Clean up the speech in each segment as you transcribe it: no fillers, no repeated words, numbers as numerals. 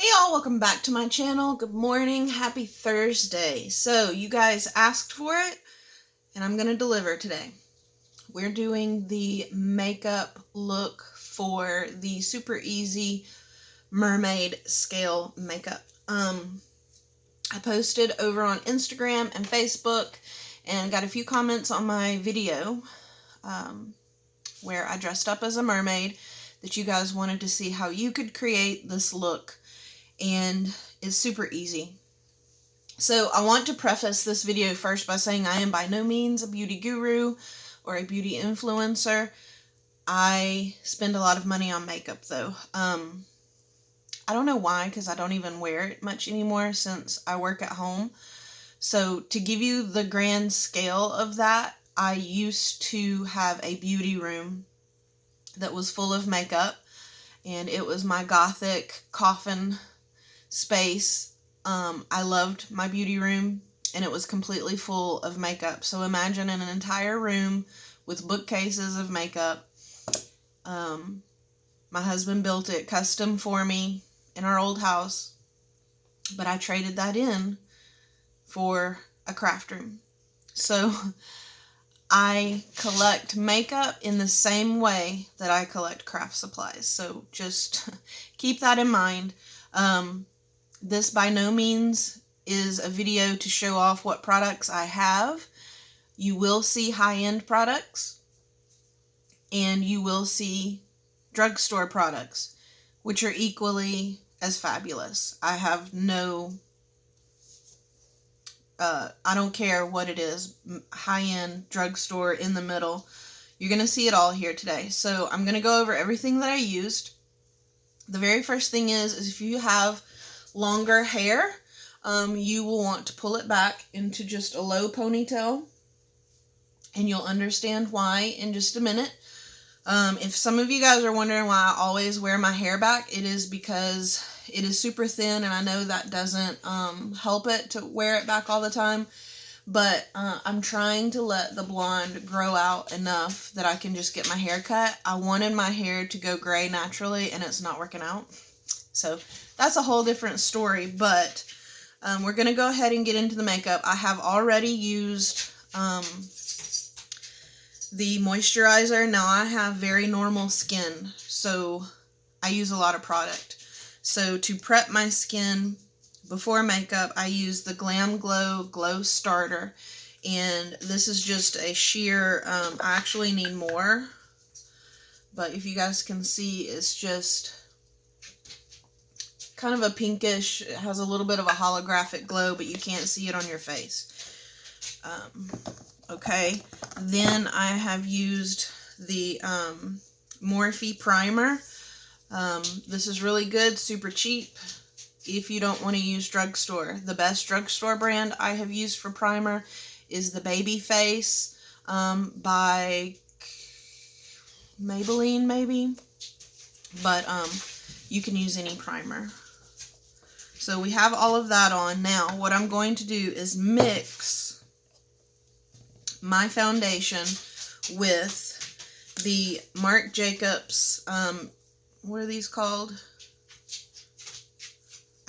Hey y'all, welcome back to my channel. Good morning, happy Thursday. So you guys asked for it and I'm gonna deliver today. We're doing the makeup look for the super easy mermaid scale makeup. I posted over on Instagram and Facebook and got a few comments on my video where I dressed up as a mermaid that you guys wanted to see how you could create this look, and it's super easy. So I want to preface this video first by saying I am by no means a beauty guru or a beauty influencer. I spend a lot of money on makeup though. I don't know why, because I don't even wear it much anymore since I work at home. So to give you the grand scale of that, I used to have a beauty room that was full of makeup, and it was my gothic coffin space. I loved my beauty room, and it was completely full of makeup. So imagine an entire room with bookcases of makeup. My husband built it custom for me in our old house, but I traded that in for a craft room. So I collect makeup in the same way that I collect craft supplies. So just keep that in mind. This by no means is a video to show off what products I have. You will see high-end products, and you will see drugstore products, which are equally as fabulous. I have no, I don't care what it is, high-end, drugstore, in the middle. You're going to see it all here today. So I'm going to go over everything that I used. The very first thing is if you have longer hair, you will want to pull it back into just a low ponytail, and you'll understand why in just a minute. If some of you guys are wondering why I always wear my hair back, it is because it is super thin, and I know that doesn't help it to wear it back all the time, but I'm trying to let the blonde grow out enough that I can just get my hair cut. I wanted my hair to go gray naturally, and it's not working out. So that's a whole different story, but we're going to go ahead and get into the makeup. I have already used the moisturizer. Now I have very normal skin, so I use a lot of product. So to prep my skin before makeup, I use the Glam Glow Glow Starter, and this is just a sheer, I actually need more, but if you guys can see, it's just kind of a pinkish, it has a little bit of a holographic glow, but you can't see it on your face. Okay, then I have used the Morphe primer. This is really good, super cheap if you don't want to use drugstore. The best drugstore brand I have used for primer is the Babyface by Maybelline, maybe, but you can use any primer. So we have all of that on. Now what I'm going to do is mix my foundation with the Marc Jacobs, what are these called?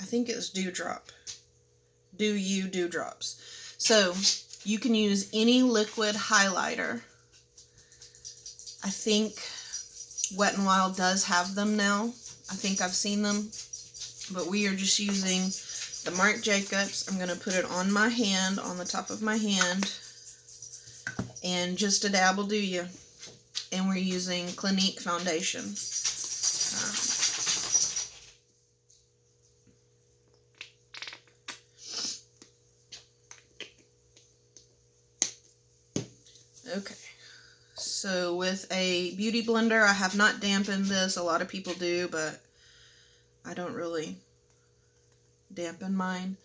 I think it's Dewdrops. So you can use any liquid highlighter. I think Wet n Wild does have them now. I think I've seen them. But we are just using the Marc Jacobs. I'm going to put it on my hand, on the top of my hand. And just a dab will do you. And we're using Clinique foundation. Okay. So with a beauty blender, I have not dampened this. A lot of people do, but I don't really dampen mine.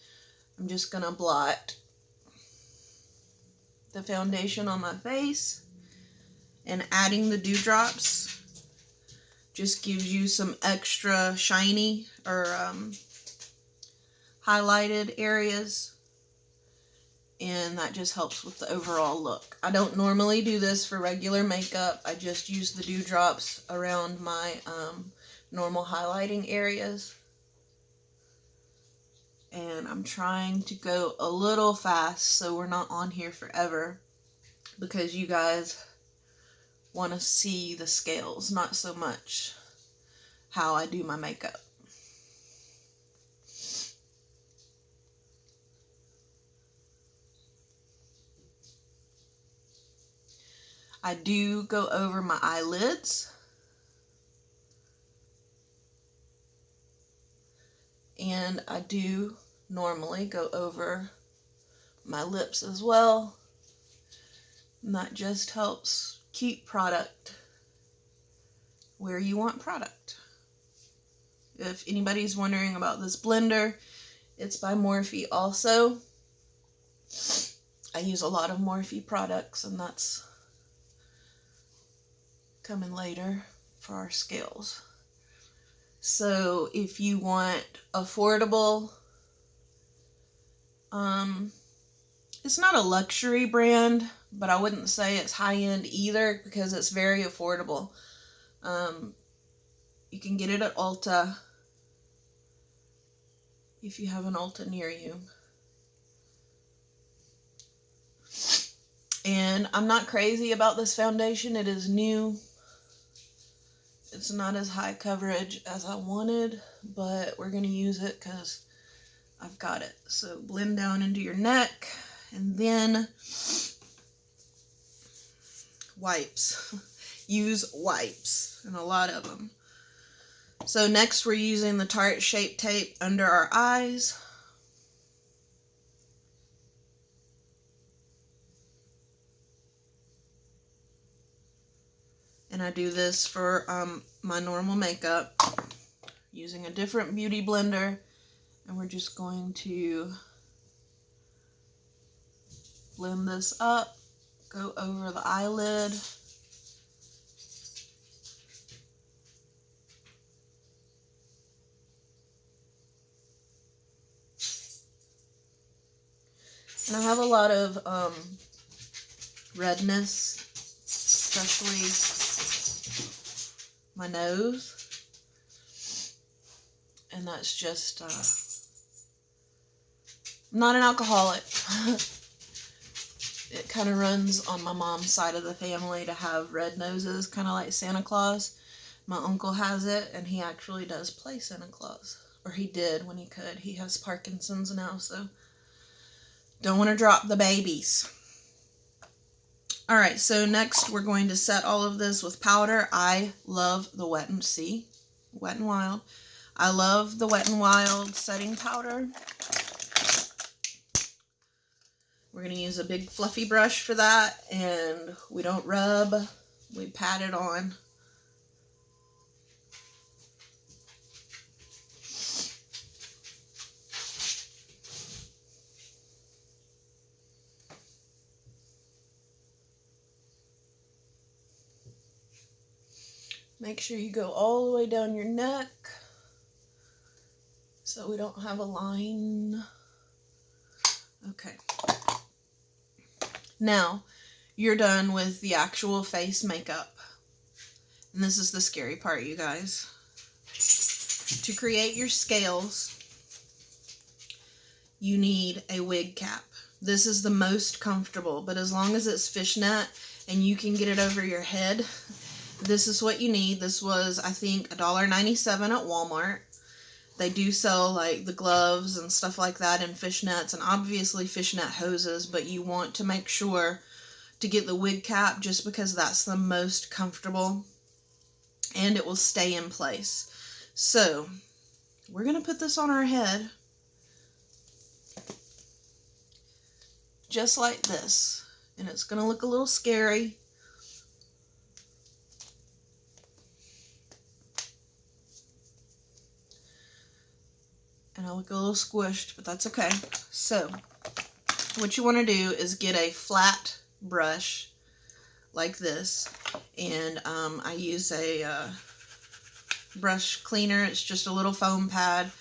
I'm just going to blot the foundation on my face, and adding the dewdrops just gives you some extra shiny or highlighted areas, and that just helps with the overall look. I don't normally do this for regular makeup. I just use the dewdrops around my normal highlighting areas. and I'm trying to go a little fast so we're not on here forever, because you guys want to see the scales, not so much how I do my makeup. I do go over my eyelids, and I do normally go over my lips as well, and that just helps keep product where you want product. If anybody's wondering about this blender, it's by Morphe also. I use a lot of Morphe products, and that's coming later for our scales. So if you want affordable, it's not a luxury brand, but I wouldn't say it's high-end either, because it's very affordable. You can get it at Ulta if you have an Ulta near you. And I'm not crazy about this foundation. It is new. It's not as high coverage as I wanted, but we're going to use it because I've got it. So blend down into your neck, and then wipes. Use wipes, and a lot of them. So next we're using the Tarte Shape Tape under our eyes. And I do this for my normal makeup using a different beauty blender. And we're just going to blend this up, go over the eyelid. And I have a lot of redness, especially my nose. And that's just, I'm not an alcoholic. It kind of runs on my mom's side of the family to have red noses, kind of like Santa Claus. My uncle has it, and he actually does play Santa Claus. Or he did when he could. He has Parkinson's now, so don't want to drop the babies. Alright, so next we're going to set all of this with powder. I love the Wet n Wild. I love the Wet n Wild setting powder. We're going to use a big fluffy brush for that, and we don't rub, we pat it on. Make sure you go all the way down your neck so we don't have a line. Okay. Now, you're done with the actual face makeup. And this is the scary part, you guys. To create your scales, you need a wig cap. This is the most comfortable, but as long as it's fishnet and you can get it over your head, this is what you need. This was, I think, $1.97 at Walmart. They do sell like the gloves and stuff like that in fishnets, and obviously fishnet hoses, but you want to make sure to get the wig cap just because that's the most comfortable and it will stay in place. So we're going to put this on our head just like this, and it's going to look a little scary. And I look a little squished, but that's okay. So, what you want to do is get a flat brush like this. And I use a brush cleaner. It's just a little foam pad.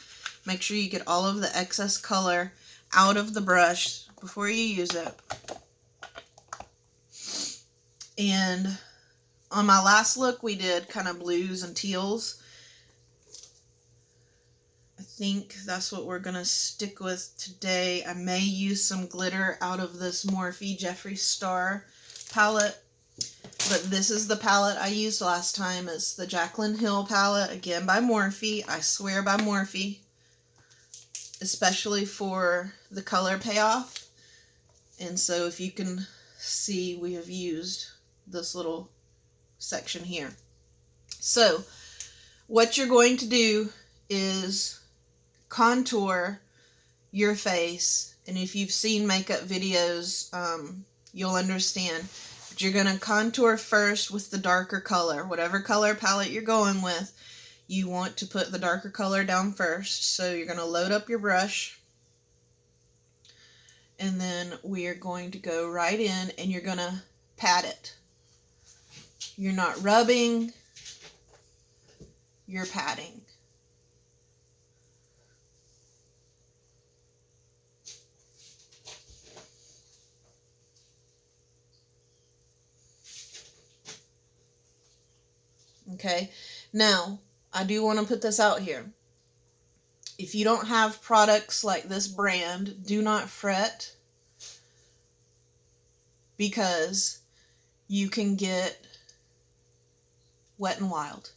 Make sure you get all of the excess color out of the brush before you use it. And on my last look, we did kind of blues and teals. I think that's what we're going to stick with today. I may use some glitter out of this Morphe Jeffree Star palette, but this is the palette I used last time. It's the Jaclyn Hill palette, again by Morphe. I swear by Morphe, especially for the color payoff. And so if you can see, we have used this little section here. So what you're going to do is contour your face, and if you've seen makeup videos, you'll understand. But you're going to contour first with the darker color. Whatever color palette you're going with, you want to put the darker color down first. So you're going to load up your brush, and then we are going to go right in, and you're going to pat it. You're not rubbing, you're patting. Okay, now I do want to put this out here. If you don't have products like this brand, do not fret, because you can get Wet n Wild.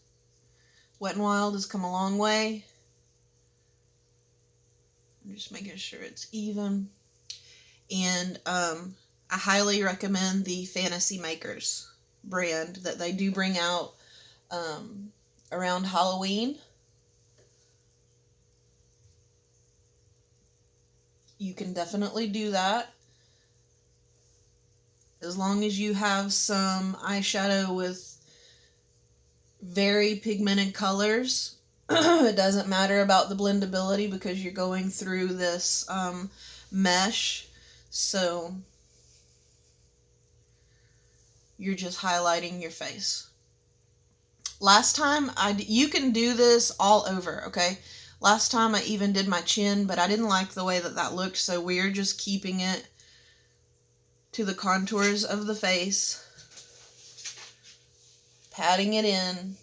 Wet n Wild has come a long way. I'm just making sure it's even. And I highly recommend the Fantasy Makers brand that they do bring out around Halloween. You can definitely do that, as long as you have some eyeshadow with very pigmented colors. It doesn't matter about the blendability, because you're going through this mesh, so you're just highlighting your face. Last time, you can do this all over, okay? Last time I even did my chin, but I didn't like the way that that looked, so we're just keeping it to the contours of the face, patting it in,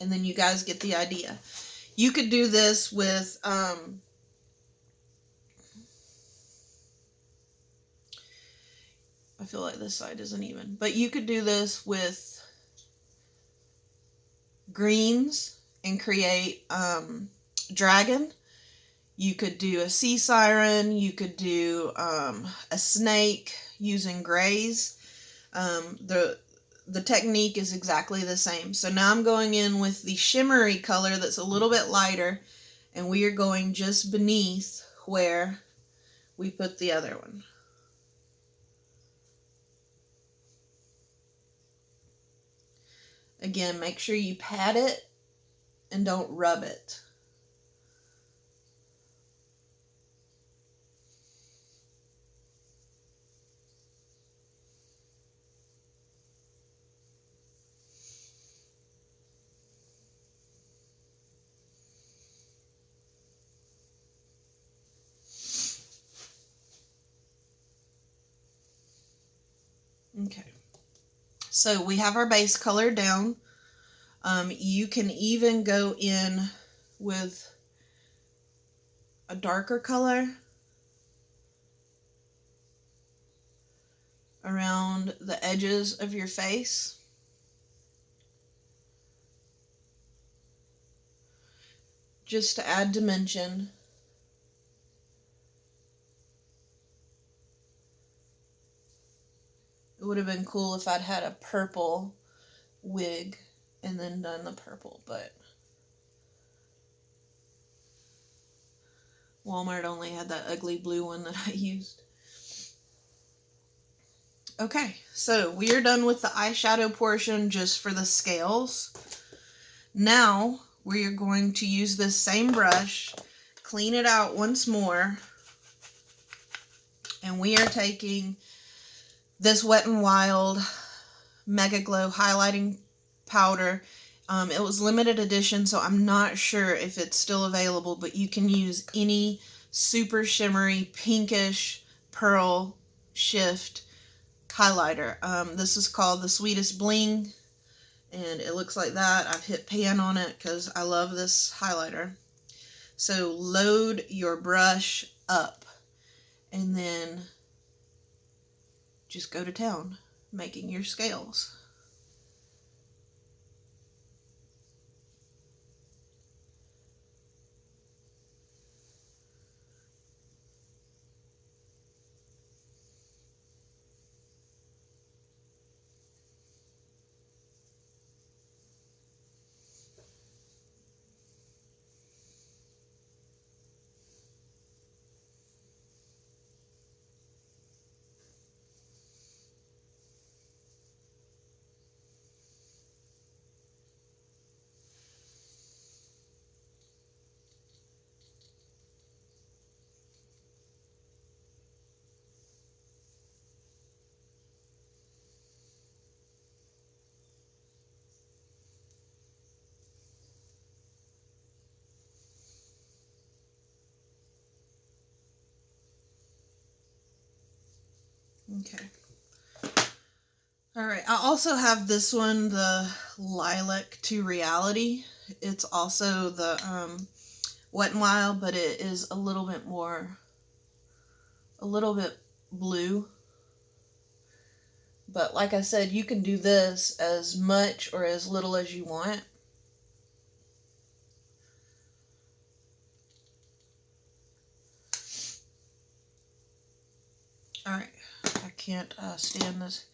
and then you guys get the idea. You could do this with, I feel like this side isn't even, but you could do this with greens and create dragon. You could do a sea siren. You could do a snake using grays. The technique is exactly the same. So now I'm going in with the shimmery color that's a little bit lighter, and we are going just beneath where we put the other one. Again, make sure you pat it and don't rub it. Okay, so we have our base color down. You can even go in with a darker color around the edges of your face. Just to add dimension. It would have been cool if I'd had a purple wig and then done the purple, but Walmart only had that ugly blue one that I used. Okay, so we are done with the eyeshadow portion just for the scales. Now we are going to use this same brush, clean it out once more, and we are taking this Wet n Wild Mega Glow highlighting powder. It was limited edition, so I'm not sure if it's still available, but you can use any super shimmery pinkish pearl shift highlighter. This is called the Sweetest Bling, and it looks like that. I've hit pan on it because I love this highlighter. So load your brush up and then just go to town making your scales. Okay. All right. I also have this one, the Lilac to Reality. It's also the Wet n Wild, but it is a little bit blue. But like I said, you can do this as much or as little as you want. All right. I can't stand this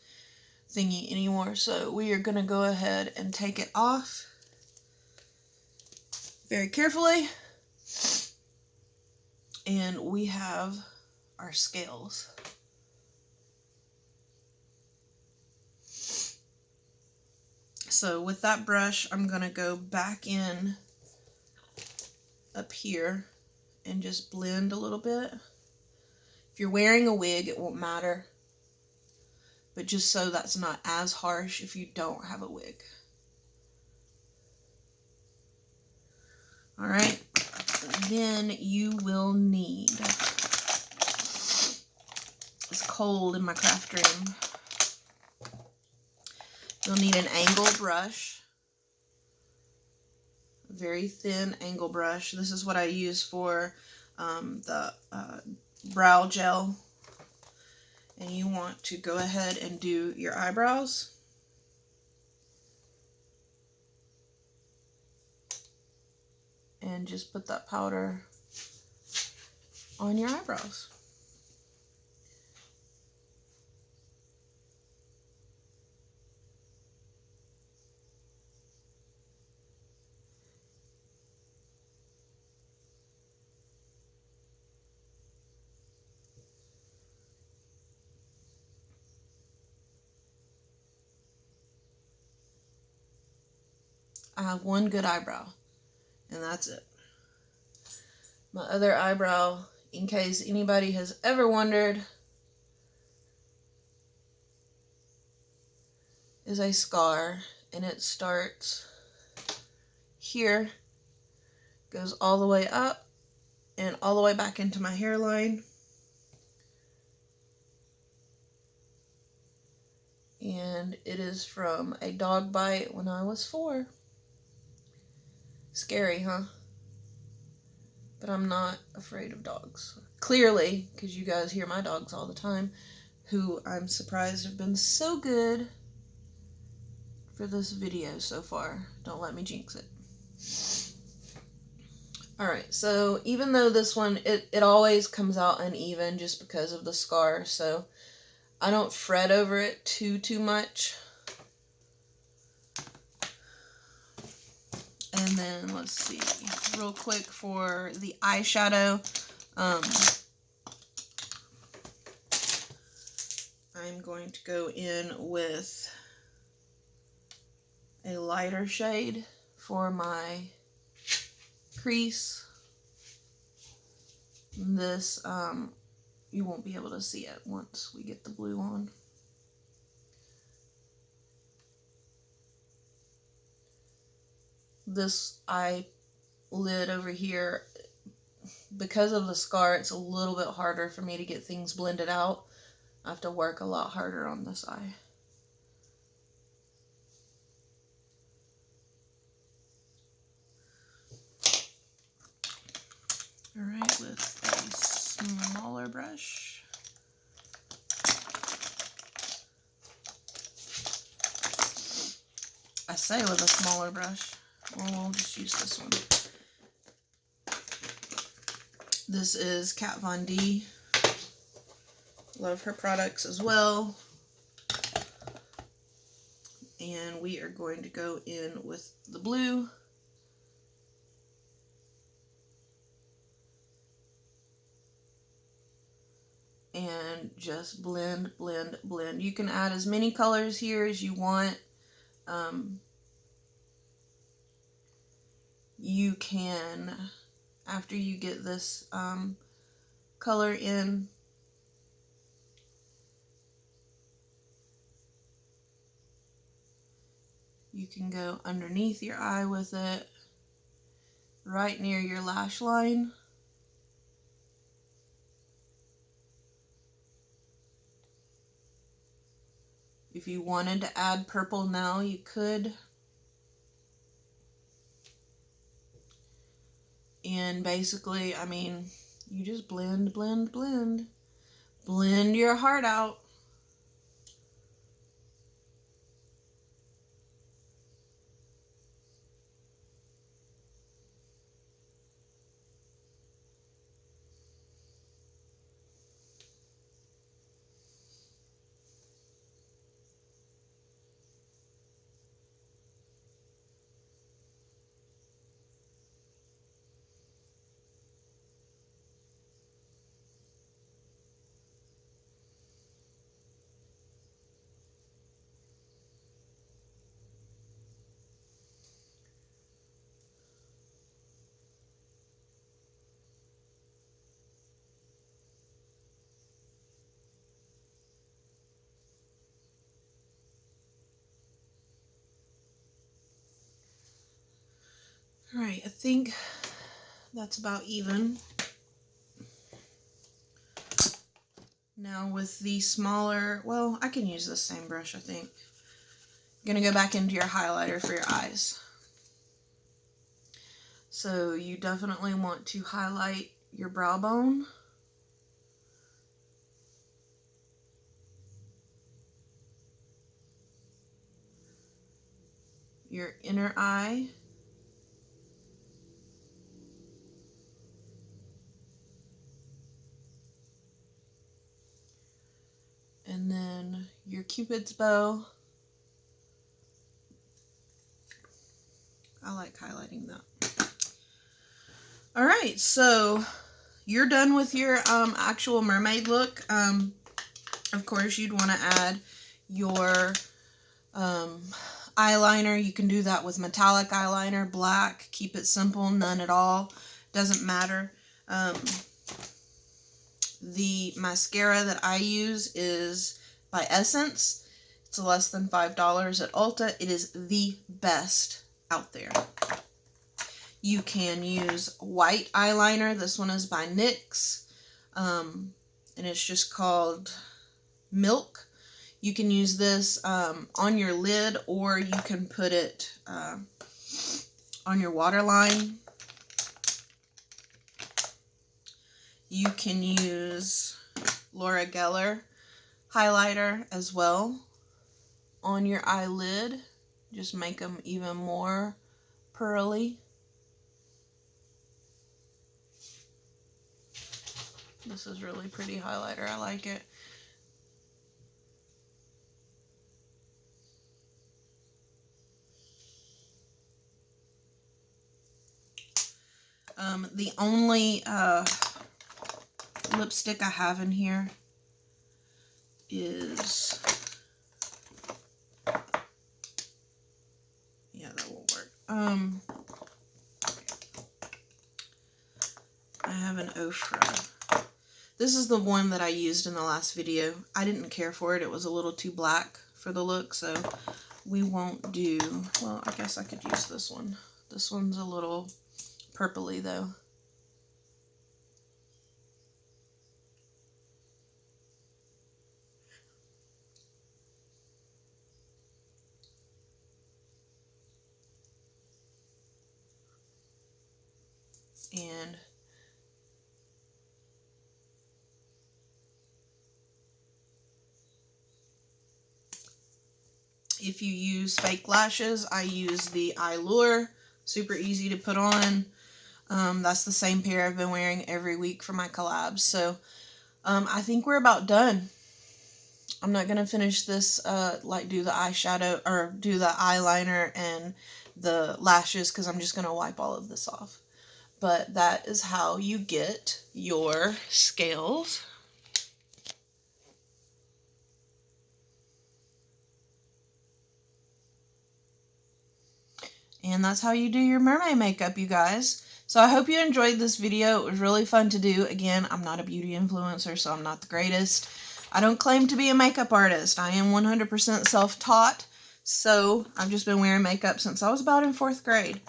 thingy anymore, so we are going to go ahead and take it off very carefully. And we have our scales. So with that brush, I'm going to go back in up here and just blend a little bit. If you're wearing a wig, it won't matter. But just so that's not as harsh if you don't have a wig. All right. Then you will need, it's cold in my craft room. You'll need an angle brush, a very thin angle brush. This is what I use for the brow gel. And you want to go ahead and do your eyebrows. And just put that powder on your eyebrows. I have one good eyebrow, and that's it. My other eyebrow, in case anybody has ever wondered, is a scar, and it starts here, goes all the way up, and all the way back into my hairline. And it is from a dog bite when I was 4. Scary, huh? But I'm not afraid of dogs. Clearly, because you guys hear my dogs all the time, who I'm surprised have been so good for this video so far. Don't let me jinx it. Alright, so even though this one, it always comes out uneven just because of the scar, so I don't fret over it too much. And then, let's see, real quick for the eyeshadow, I'm going to go in with a lighter shade for my crease. This, you won't be able to see it once we get the blue on. This eyelid over here, because of the scar, it's a little bit harder for me to get things blended out. I have to work a lot harder on this eye. smaller brush. I say with a smaller brush. Well, we'll just use this one. This is Kat Von D. Love her products as well. And we are going to go in with the blue. And just blend, blend, blend. You can add as many colors here as you want. You can, after you get this color in, you can go underneath your eye with it, right near your lash line. If you wanted to add purple now, you could. And basically, I mean, you just blend, blend, blend. Blend your heart out. All right, I think that's about even. Now with the smaller, well, I can use this same brush, I think. I'm gonna go back into your highlighter for your eyes. So you definitely want to highlight your brow bone. Your inner eye. And then your Cupid's bow. I like highlighting that. All right, so you're done with your actual mermaid look. Of course, you'd want to add your eyeliner. You can do that with metallic eyeliner, black. Keep it simple, none at all. Doesn't matter. The mascara that I use is by Essence. It's less than $5 at Ulta. It is the best out there. You can use white eyeliner. This one is by NYX. And it's just called Milk. You can use this on your lid, or you can put it on your waterline. You can use Laura Geller highlighter as well on your eyelid. Just make them even more pearly. This is really pretty highlighter. I like it. The only lipstick I have in here is, yeah, that won't work. I have an Ofra. This is the one that I used in the last video. I didn't care for it. It was a little too black for the look, so we won't do, well, I guess I could use this one. This one's a little purpley though. And if you use fake lashes, I use the Allure. Super easy to put on. That's the same pair I've been wearing every week for my collabs. So I think we're about done. I'm not going to finish this, like do the eyeshadow or do the eyeliner and the lashes because I'm just going to wipe all of this off. But that is how you get your scales. And that's how you do your mermaid makeup, you guys. So I hope you enjoyed this video. It was really fun to do. Again, I'm not a beauty influencer, so I'm not the greatest. I don't claim to be a makeup artist. I am 100% self-taught. So I've just been wearing makeup since I was about in 4th grade.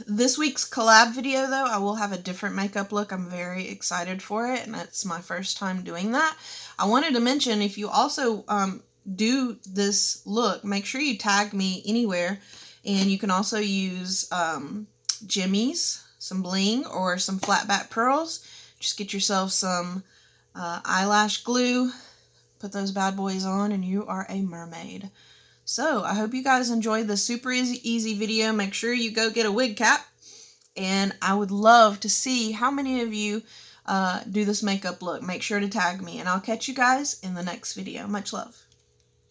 This week's collab video, though, I will have a different makeup look. I'm very excited for it, and it's my first time doing that. I wanted to mention, if you also do this look, make sure you tag me anywhere, and you can also use jimmies, some bling, or some flat back pearls. Just get yourself some eyelash glue, put those bad boys on, and you are a mermaid. So I hope you guys enjoyed this super easy video. Make sure you go get a wig cap, and I would love to see how many of you do this makeup look. Make sure to tag me, and I'll catch you guys in the next video. Much love.